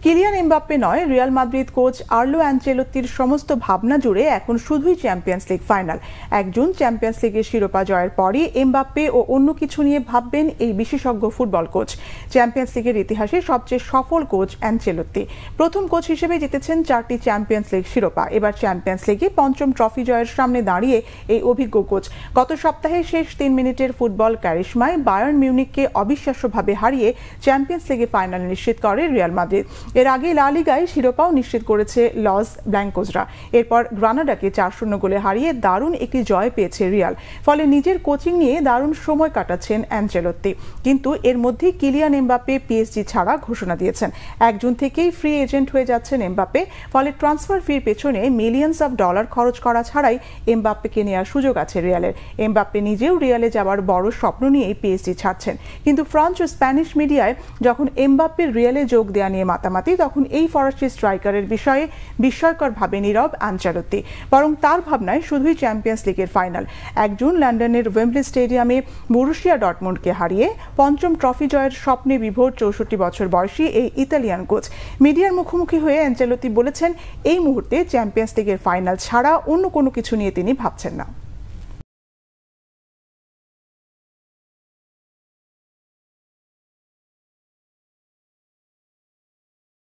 Kylian Mbappe নয়, Real Madrid coach Arlo অ্যানচেলোত্তির সমস্ত ভাবনা জুড়ে এখন শুধুই চ্যাম্পিয়ন্স লিগ ফাইনাল। একজন চ্যাম্পিয়ন্স লিগের শিরোপা জয়ের পরই এমবাপ্পে ও অন্য কিছু নিয়ে ভাববেন এই বিশেষজ্ঞ ফুটবল কোচ। চ্যাম্পিয়ন্স লিগের ইতিহাসে সবচেয়ে সফল কোচ অ্যানচেলোত্তি। প্রথম কোচ হিসেবে জিতেছেন 4টি চ্যাম্পিয়ন্স লিগ শিরোপা। এবার চ্যাম্পিয়ন্স লিগে 5ম ট্রফি জয়ের সামনে দাঁড়িয়ে এই অভিজ্ঞ কোচ গত সপ্তাহে শেষ 3 মিনিটের ফুটবল ক্যারিশমায় বায়ার্ন মিউনিখকে অবিশ্বাস্যভাবে হারিয়ে চ্যাম্পিয়ন্স লিগে ফাইনাল নিশ্চিত করে রিয়াল মাদ্রিদ। এর আগে লা লিগায় শিরোপাও নিশ্চিত করেছে লস ব্ল্যাঙ্কোসরা। এরপর গ্রানাডাকে 4-0 গোলে হারিয়ে দারুণ একটি জয় পেয়েছে রিয়াল। ফলে নিজের কোচিং নিয়ে দারুণ সময় কাটাচ্ছেন অ্যানচেলোত্তি। কিন্তু এর মধ্যেই কিলিয়ান এমবাপ্পে পিএসজি ছাড়া ঘোষণা দিয়েছেন। 1 জুন থেকেই ফ্রি এজেন্ট হয়ে যাচ্ছেন এমবাপ্পে। ফলে ট্রান্সফার ফির পেছনে মিলিয়নস অফ ডলার খরচ করা ছাড়াই এমবাপ্পেকে নেওয়ার সুযোগ আছে রিয়ালের। এমবাপ্পে নিজেও রিয়ালে যাওয়ার বড় স্বপ্ন নিয়েই পিএসজি ছাড়ছেন। কিন্তু ফ্রান্স ও স্প্যানিশ মিডিয়ায় যখন এমবাপ্পের রিয়ালে যোগ দেওয়া নিয়ে মাতামাতি, তখন এই ফরাসি স্ট্রাইকারের বিষয়ে বিস্ময়করভাবে নীরব অ্যানচেলোত্তি। বরং তার ভাবনায় শুধুই চ্যাম্পিয়ন্স লিগের ফাইনাল। 1 জুন লন্ডনের ওয়েম্বলি স্টেডিয়ামে বরুশিয়া ডর্টমুন্ডকে হারিয়ে 5ম ট্রফি জয়ের স্বপ্নে বিভোর 64 বছর বয়সী এই ইতালিয়ান কোচ মিডিয়ার মুখোমুখি হয়ে অ্যানচেলোত্তি বলেছেন, এই মুহূর্তে চ্যাম্পিয়ন্স লিগের ফাইনাল ছাড়া অন্য কোনো কিছু নিয়ে তিনি ভাবছেন না।